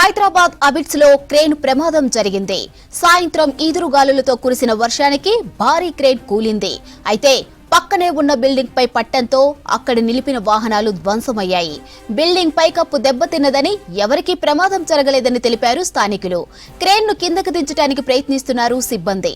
హైదరాబాద్ అబిడ్స్ లో క్రేన్ ప్రమాదం జరిగింది. సాయంత్రం ఈదురుగాలులతో కురిసిన వర్షానికి భారీ క్రేన్ కూలింది. అయితే పక్కనే ఉన్న బిల్డింగ్ పై పట్టంతో అక్కడ నిలిపిన వాహనాలు ధ్వంసమయ్యాయి. బిల్డింగ్ పైకప్పు దెబ్బతిన్నదని, ఎవరికీ ప్రమాదం జరగలేదని తెలిపారు స్థానికులు. క్రేన్ ను కిందకు దించడానికి ప్రయత్నిస్తున్నారు సిబ్బంది.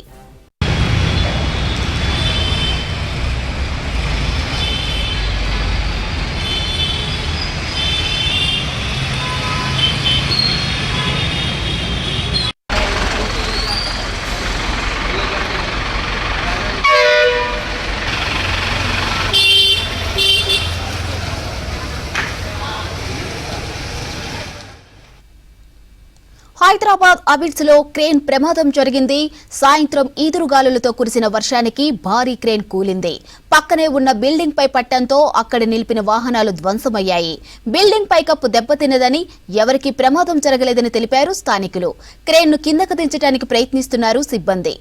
హైదరాబాద్ అబిడ్స్ లో క్రేన్ ప్రమాదం జరిగింది. సాయంత్రం ఈదురుగాలులతో కురిసిన వర్షానికి భారీ క్రేన్ కూలింది. పక్కనే ఉన్న బిల్డింగ్ పై పట్టంతో అక్కడ నిలిపిన వాహనాలు ధ్వంసమయ్యాయి. బిల్డింగ్ పైకప్పు దెబ్బతిన్నదని, ఎవరికీ ప్రమాదం జరగలేదని తెలిపారు స్థానికులు. క్రేన్ ను కిందకు దించడానికి ప్రయత్నిస్తున్నారు సిబ్బంది.